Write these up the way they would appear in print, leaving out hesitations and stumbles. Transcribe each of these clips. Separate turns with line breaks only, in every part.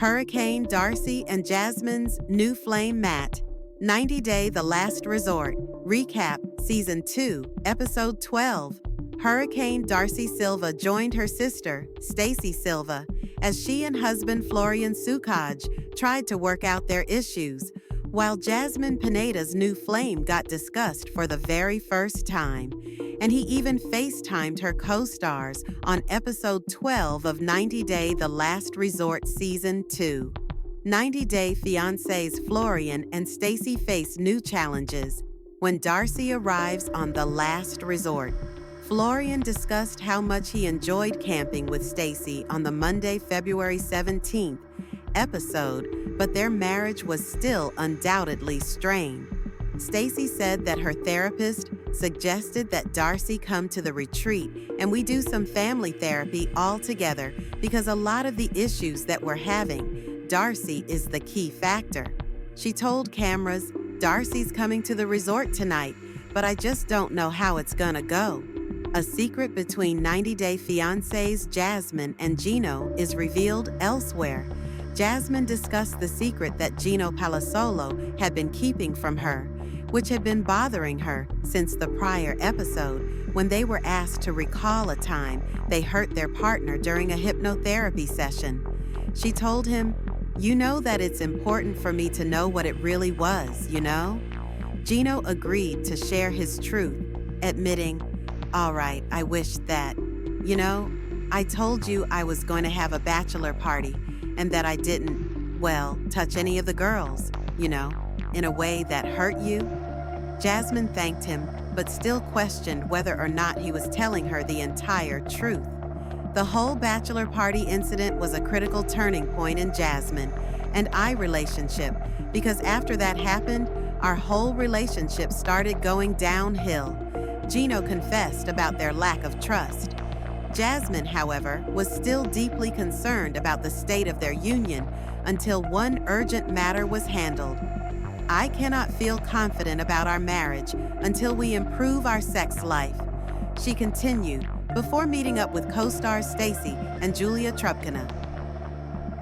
Hurricane Darcy and Jasmine's new flame Matt. 90 Day The Last Resort. Recap Season 2, Episode 12. Hurricane Darcy Silva joined her sister, Stacy Silva, as she and husband Florian Sukaj tried to work out their issues, while Jasmine Pineda's new flame got discussed for the very first time. And he even FaceTimed her co-stars on Episode 12 of 90 Day The Last Resort Season 2. 90 Day Fiancé's Florian and Stacy face new challenges when Darcy arrives on The Last Resort. Florian discussed how much he enjoyed camping with Stacy on the Monday, February 17th episode, but their marriage was still undoubtedly strained. Stacy said that her therapist suggested that Darcy come to the retreat and we do some family therapy all together because a lot of the issues that we're having, Darcy is the key factor. She told cameras, "Darcy's coming to the resort tonight, but I just don't know how it's gonna go." A secret between 90 Day Fiancé's Jasmine and Gino is revealed elsewhere. Jasmine discussed the secret that Gino Palazzolo had been keeping from her, which had been bothering her since the prior episode when they were asked to recall a time they hurt their partner during a hypnotherapy session. She told him, "You know that it's important for me to know what it really was, you know?" Gino agreed to share his truth, admitting, "All right, I wish that, I told you I was going to have a bachelor party and that I didn't, touch any of the girls, in a way that hurt you." Jasmine thanked him, but still questioned whether or not he was telling her the entire truth. The whole bachelor party incident was a critical turning point in Jasmine and I relationship, because after that happened, our whole relationship started going downhill. Gino confessed about their lack of trust. Jasmine, however, was still deeply concerned about the state of their union until one urgent matter was handled. "I cannot feel confident about our marriage until we improve our sex life," she continued before meeting up with co-stars Stacy and Julia Trupkina.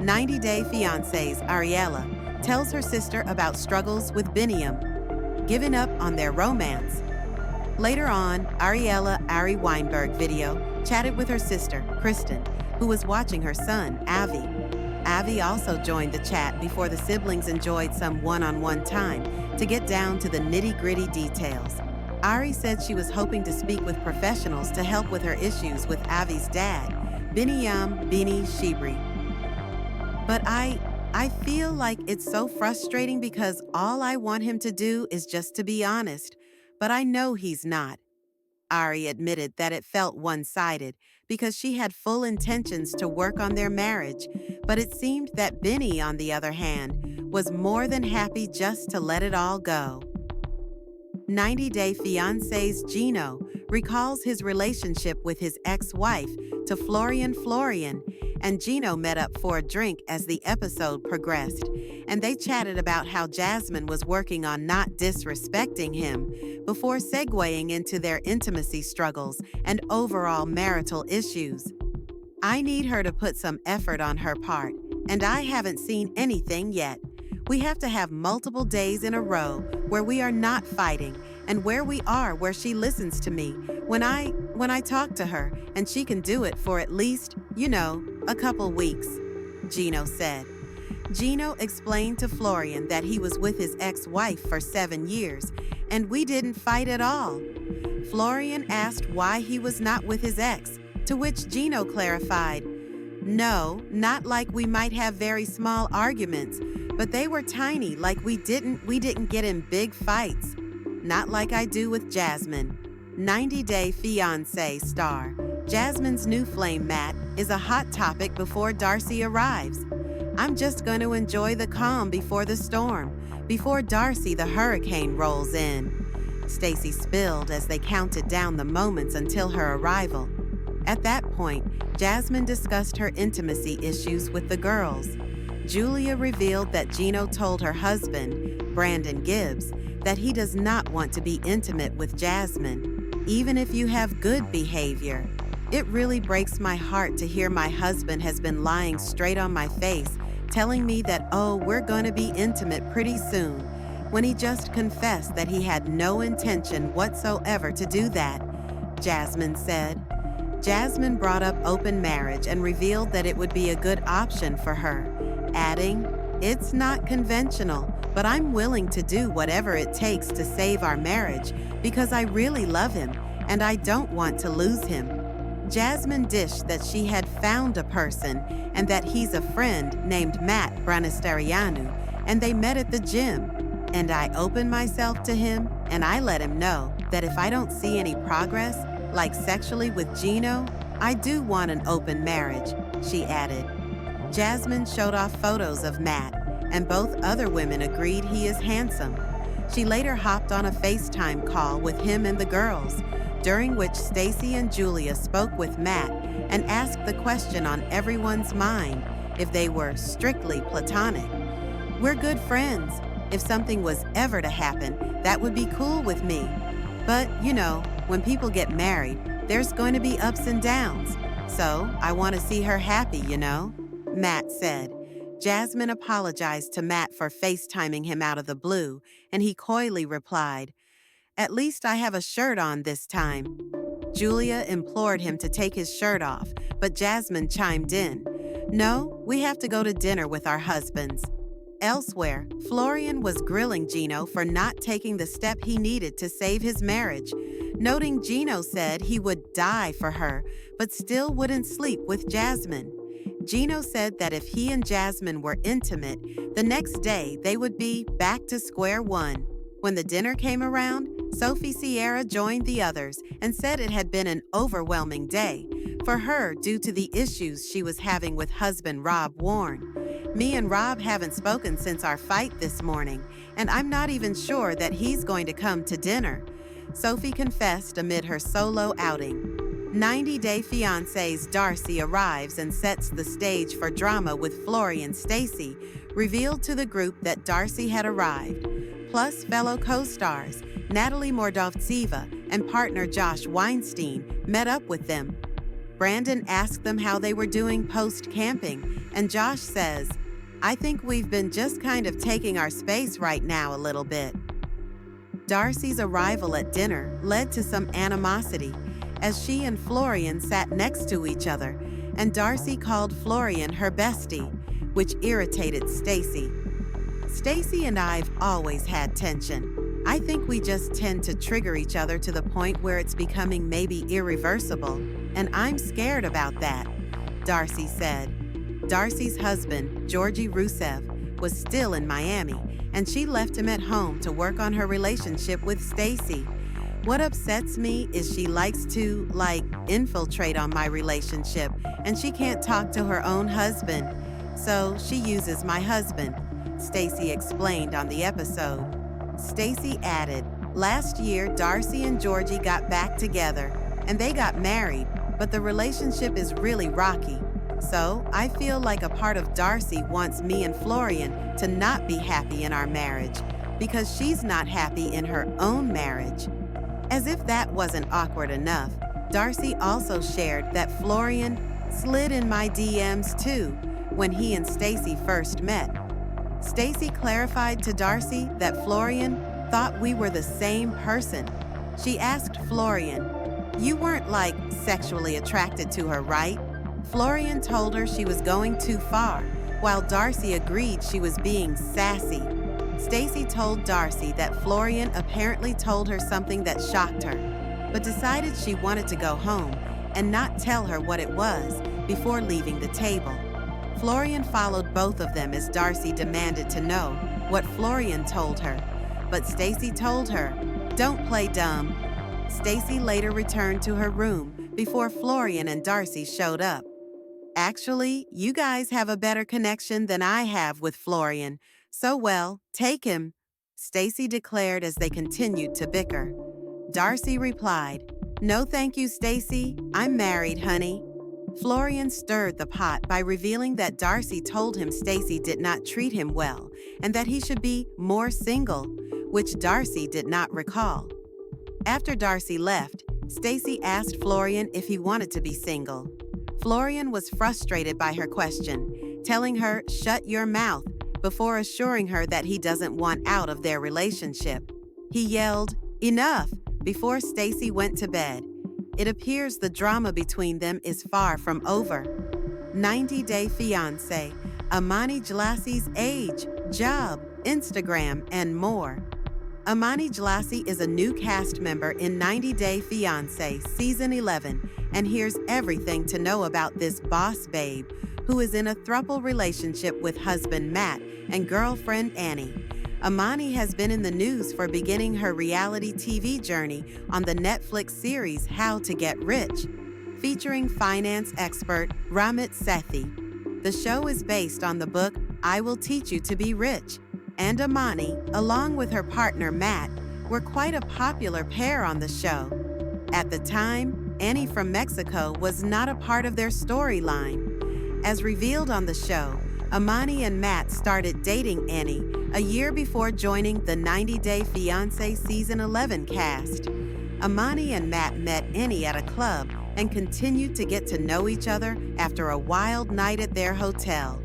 90 Day Fiancé's Ariella tells her sister about struggles with Biniam, giving up on their romance. Later on, Ariella Ari Weinberg video chatted with her sister, Kristen, who was watching her son, Avi. Avi also joined the chat before the siblings enjoyed some one-on-one time to get down to the nitty-gritty details. Ari said she was hoping to speak with professionals to help with her issues with Avi's dad, Biniam Bini Shibri. "But I feel like it's so frustrating because all I want him to do is just to be honest, but I know he's not." Ari admitted that it felt one-sided because she had full intentions to work on their marriage, but it seemed that Benny, on the other hand, was more than happy just to let it all go. 90 Day Fiancé's Gino recalls his relationship with his ex-wife to Florian, and Gino met up for a drink as the episode progressed, and they chatted about how Jasmine was working on not disrespecting him before segueing into their intimacy struggles and overall marital issues. "I need her to put some effort on her part, and I haven't seen anything yet. We have to have multiple days in a row where we are not fighting and where she listens to me when I talk to her, and she can do it for at least, a couple weeks," Gino said. Gino explained to Florian that he was with his ex-wife for 7 years, and we didn't fight at all. Florian asked why he was not with his ex, to which Gino clarified, "No, not like we might have very small arguments, but they were tiny, like we didn't get in big fights. Not like I do with Jasmine." 90 Day Fiancé star Jasmine's new flame Matt is a hot topic before Darcy arrives. "I'm just going to enjoy the calm before the storm, before Darcy the hurricane rolls in," Stacy spilled as they counted down the moments until her arrival. At that point, Jasmine discussed her intimacy issues with the girls. Julia revealed that Gino told her husband, Brandon Gibbs, that he does not want to be intimate with Jasmine, even if you have good behavior. "It really breaks my heart to hear my husband has been lying straight on my face telling me that, oh, we're gonna be intimate pretty soon, when he just confessed that he had no intention whatsoever to do that, Jasmine said. Jasmine brought up open marriage and revealed that it would be a good option for her, adding, "It's not conventional, but I'm willing to do whatever it takes to save our marriage because I really love him and I don't want to lose him." Jasmine dished that she had found a person and that he's a friend named Matt Branisterianu, and they met at the gym. And I opened myself to him and I let him know that if I don't see any progress, like sexually with Gino, I do want an open marriage, she added. Jasmine showed off photos of Matt, and both other women agreed he is handsome. She later hopped on a FaceTime call with him and the girls, during which Stacy and Julia spoke with Matt and asked the question on everyone's mind if they were strictly platonic. "We're good friends. If something was ever to happen, that would be cool with me. But, when people get married, there's going to be ups and downs. So I want to see her happy, Matt said. Jasmine apologized to Matt for FaceTiming him out of the blue, and he coyly replied, "At least I have a shirt on this time." Julia implored him to take his shirt off, but Jasmine chimed in, "No, we have to go to dinner with our husbands." Elsewhere, Florian was grilling Gino for not taking the step he needed to save his marriage, noting Gino said he would die for her, but still wouldn't sleep with Jasmine. Gino said that if he and Jasmine were intimate, the next day they would be back to square one. When the dinner came around, Sophie Sierra joined the others and said it had been an overwhelming day for her due to the issues she was having with husband Rob Warren. "Me and Rob haven't spoken since our fight this morning, and I'm not even sure that he's going to come to dinner," Sophie confessed amid her solo outing. 90 Day Fiancé's Darcy arrives and sets the stage for drama with Florian Stacy, revealed to the group that Darcy had arrived. Plus, fellow co-stars Natalie Mordovtseva and partner Josh Weinstein met up with them. Brandon asked them how they were doing post-camping, and Josh says, "I think we've been just kind of taking our space right now a little bit." Darcy's arrival at dinner led to some animosity, as she and Florian sat next to each other, and Darcy called Florian her bestie, which irritated Stacy. "Stacy and I've always had tension. I think we just tend to trigger each other to the point where it's becoming maybe irreversible, and I'm scared about that," Darcy said. Darcy's husband, Georgi Rusev, was still in Miami, and she left him at home to work on her relationship with Stacy. "What upsets me is she likes to, infiltrate on my relationship, and she can't talk to her own husband, so she uses my husband," Stacy explained on the episode. Stacy added, "Last year, Darcy and Georgi got back together, and they got married, but the relationship is really rocky. So I feel like a part of Darcy wants me and Florian to not be happy in our marriage, because she's not happy in her own marriage." As if that wasn't awkward enough, Darcy also shared that Florian slid in my DMs too when he and Stacy first met. Stacy clarified to Darcy that Florian thought we were the same person. She asked Florian, "You weren't sexually attracted to her, right?" Florian told her she was going too far, while Darcy agreed she was being sassy. Stacy told Darcy that Florian apparently told her something that shocked her, but decided she wanted to go home and not tell her what it was before leaving the table. Florian followed both of them as Darcy demanded to know what Florian told her, but Stacy told her, "Don't play dumb." Stacy later returned to her room before Florian and Darcy showed up. "Actually, you guys have a better connection than I have with Florian, so take him," Stacy declared as they continued to bicker. Darcy replied, "No thank you, Stacy. I'm married, honey." Florian stirred the pot by revealing that Darcy told him Stacy did not treat him well and that he should be more single, which Darcy did not recall. After Darcy left, Stacy asked Florian if he wanted to be single. Florian was frustrated by her question, telling her, "Shut your mouth," before assuring her that he doesn't want out of their relationship. He yelled, "Enough," before Stacy went to bed. It appears the drama between them is far from over. 90 Day Fiancé, Amani Jlassi's age, job, Instagram, and more. Amani Jlassi is a new cast member in 90 Day Fiancé Season 11, and here's everything to know about this boss babe who is in a throuple relationship with husband Matt and girlfriend Annie. Amani has been in the news for beginning her reality TV journey on the Netflix series How to Get Rich, featuring finance expert Ramit Sethi. The show is based on the book I Will Teach You to Be Rich, and Amani, along with her partner Matt, were quite a popular pair on the show. At the time, Annie from Mexico was not a part of their storyline. As revealed on the show, Amani and Matt started dating Annie a year before joining the 90 Day Fiancé Season 11 cast. Amani and Matt met Annie at a club and continued to get to know each other after a wild night at their hotel.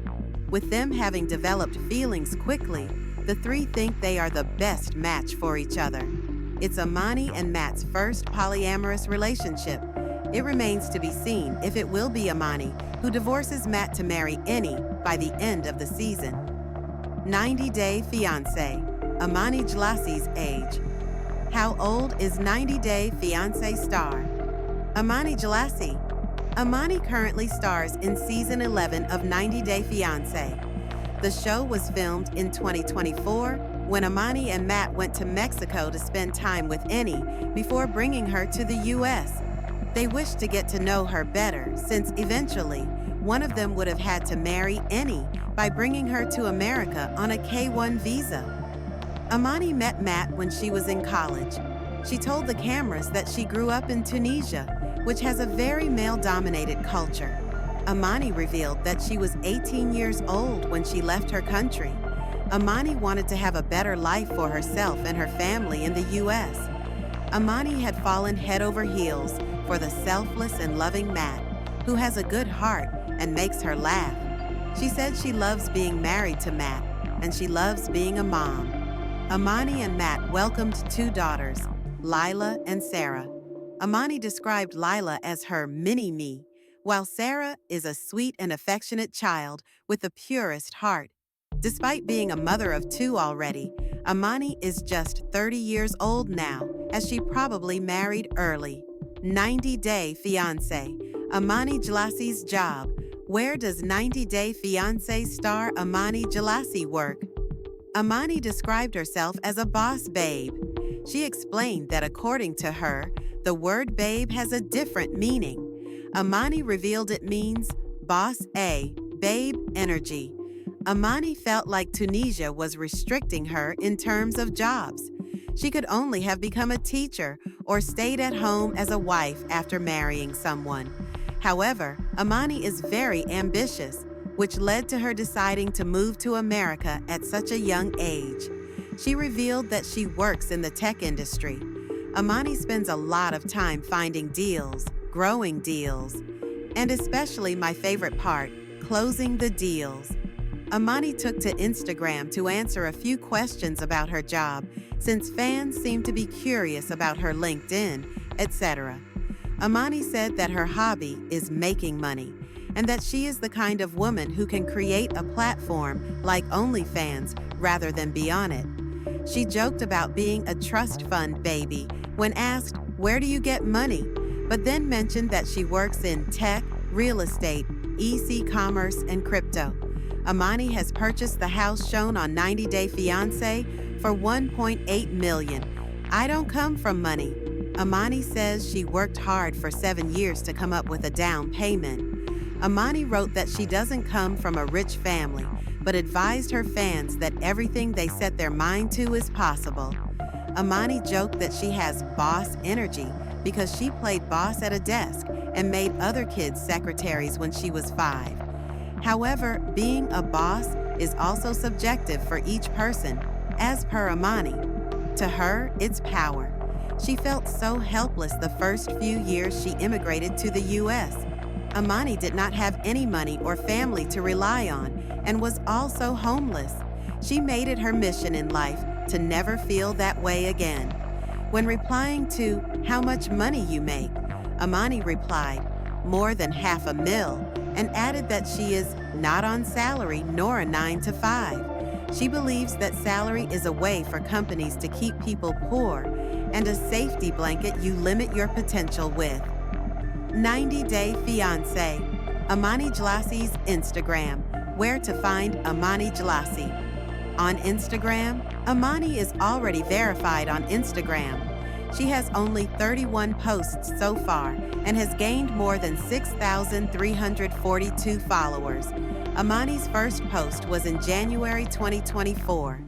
With them having developed feelings quickly, the three think they are the best match for each other. It's Amani and Matt's first polyamorous relationship. It remains to be seen if it will be Amani who divorces Matt to marry Annie by the end of the season. 90 Day Fiancé, Amani Jlassi's age. How old is 90 Day Fiancé star Amani Jlassi? Amani currently stars in Season 11 of 90 Day Fiancé. The show was filmed in 2024 when Amani and Matt went to Mexico to spend time with Annie before bringing her to the U.S. They wished to get to know her better since eventually one of them would have had to marry Annie by bringing her to America on a K-1 visa. Amani met Matt when she was in college. She told the cameras that she grew up in Tunisia, which has a very male-dominated culture. Amani revealed that she was 18 years old when she left her country. Amani wanted to have a better life for herself and her family in the U.S. Amani had fallen head over heels for the selfless and loving Matt, who has a good heart and makes her laugh. She said she loves being married to Matt, and she loves being a mom. Amani and Matt welcomed two daughters, Lila and Sarah. Amani described Lila as her mini-me, while Sarah is a sweet and affectionate child with the purest heart. Despite being a mother of two already, Amani is just 30 years old now, as she probably married early. 90 Day Fiancé, Amani Jlassi's job. Where does 90 Day Fiancé star Amani Jlassi work? Amani described herself as a boss babe. She explained that according to her, the word babe has a different meaning. Amani revealed it means boss A, babe energy. Amani felt like Tunisia was restricting her in terms of jobs. She could only have become a teacher or stayed at home as a wife after marrying someone. However, Amani is very ambitious, which led to her deciding to move to America at such a young age. She revealed that she works in the tech industry. Amani spends a lot of time finding deals, growing deals, and especially my favorite part, closing the deals. Amani took to Instagram to answer a few questions about her job, since fans seem to be curious about her LinkedIn, etc. Amani said that her hobby is making money, and that she is the kind of woman who can create a platform like OnlyFans rather than be on it. She joked about being a trust fund baby when asked, "Where do you get money?" but then mentioned that she works in tech, real estate, e-commerce, and crypto. Amani has purchased the house shown on 90 Day Fiancé for $1.8 million. I don't come from money. Amani says she worked hard for 7 years to come up with a down payment. Amani wrote that she doesn't come from a rich family, but advised her fans that everything they set their mind to is possible. Amani joked that she has boss energy because she played boss at a desk and made other kids secretaries when she was 5. However, being a boss is also subjective for each person, as per Amani. To her, it's power. She felt so helpless the first few years she immigrated to the U.S. Amani did not have any money or family to rely on and was also homeless. She made it her mission in life to never feel that way again. When replying to how much money you make, Amani replied, more than $500,000, and added that she is not on salary nor a 9-to-5. She believes that salary is a way for companies to keep people poor and a safety blanket you limit your potential with. 90-Day Fiancé. Amani Jlassi's Instagram. Where to find Amani Jlassi? On Instagram, Amani is already verified on Instagram. She has only 31 posts so far and has gained more than 6,342 followers. Amani's first post was in January 2024.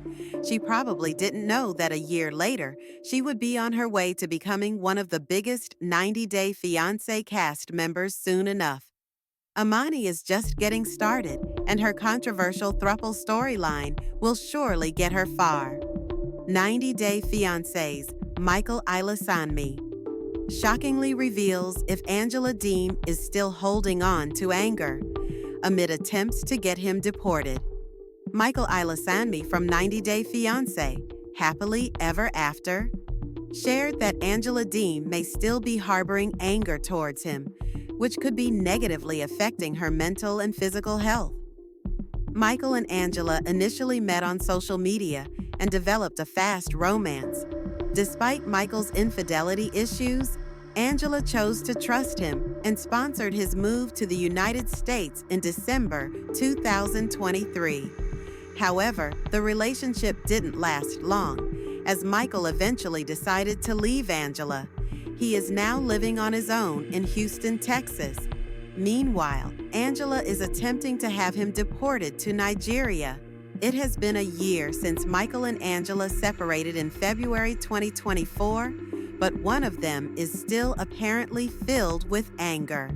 She probably didn't know that a year later, she would be on her way to becoming one of the biggest 90-Day Fiancé cast members soon enough. Amani is just getting started, and her controversial throuple storyline will surely get her far. 90-Day Fiancés. Michael Ilasanmi shockingly reveals if Angela Deem is still holding on to anger amid attempts to get him deported. Michael Ilasanmi from 90-Day Fiancé, Happily Ever After, shared that Angela Deem may still be harboring anger towards him, which could be negatively affecting her mental and physical health. Michael and Angela initially met on social media and developed a fast romance. Despite Michael's infidelity issues, Angela chose to trust him and sponsored his move to the United States in December 2023. However, the relationship didn't last long, as Michael eventually decided to leave Angela. He is now living on his own in Houston, Texas. Meanwhile, Angela is attempting to have him deported to Nigeria. It has been a year since Michael and Angela separated in February 2024, but one of them is still apparently filled with anger.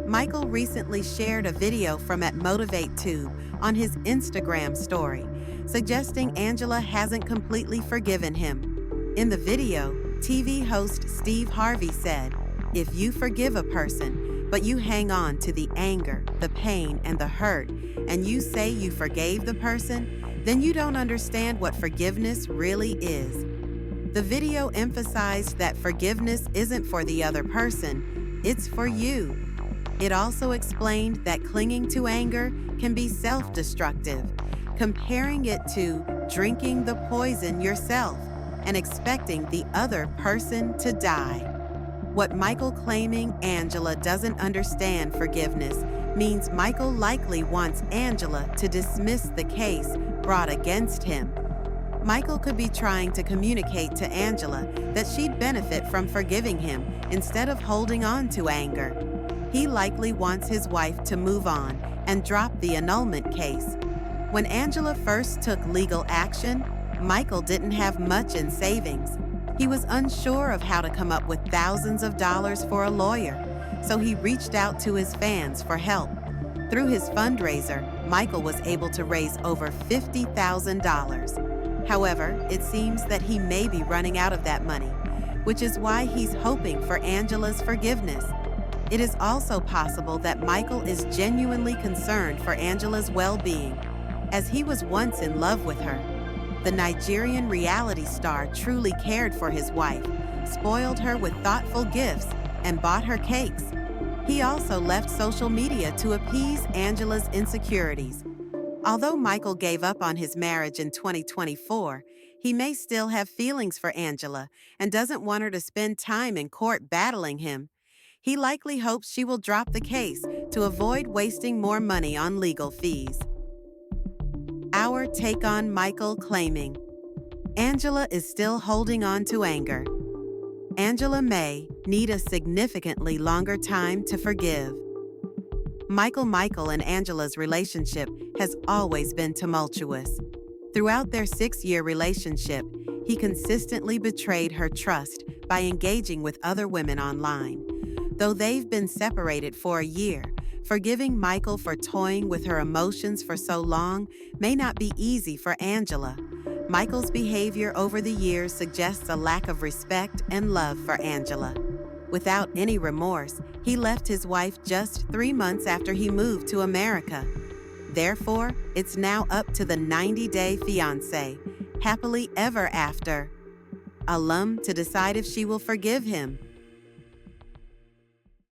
Michael recently shared a video from @MotivateTube on his Instagram story, suggesting Angela hasn't completely forgiven him. In the video, TV host Steve Harvey said, "If you forgive a person, but you hang on to the anger, the pain, and the hurt, and you say you forgave the person, then you don't understand what forgiveness really is." The video emphasized that forgiveness isn't for the other person, it's for you. It also explained that clinging to anger can be self-destructive, comparing it to drinking the poison yourself and expecting the other person to die. What Michael claiming Angela doesn't understand forgiveness means Michael likely wants Angela to dismiss the case brought against him. Michael could be trying to communicate to Angela that she'd benefit from forgiving him instead of holding on to anger. He likely wants his wife to move on and drop the annulment case. When Angela first took legal action, Michael didn't have much in savings. He was unsure of how to come up with thousands of dollars for a lawyer, so he reached out to his fans for help. Through his fundraiser, Michael was able to raise over $50,000. However, it seems that he may be running out of that money, which is why he's hoping for Angela's forgiveness. It is also possible that Michael is genuinely concerned for Angela's well-being, as he was once in love with her. The Nigerian reality star truly cared for his wife, spoiled her with thoughtful gifts, and bought her cakes. He also left social media to appease Angela's insecurities. Although Michael gave up on his marriage in 2024, he may still have feelings for Angela and doesn't want her to spend time in court battling him. He likely hopes she will drop the case to avoid wasting more money on legal fees. Our take on Michael claiming Angela is still holding on to anger. Angela may need a significantly longer time to forgive. Michael and Angela's relationship has always been tumultuous. Throughout their 6-year relationship, he consistently betrayed her trust by engaging with other women online. Though they've been separated for a year, forgiving Michael for toying with her emotions for so long may not be easy for Angela. Michael's behavior over the years suggests a lack of respect and love for Angela. Without any remorse, he left his wife just 3 months after he moved to America. Therefore, it's now up to the 90-day fiancé, happily ever after, alum, to decide if she will forgive him.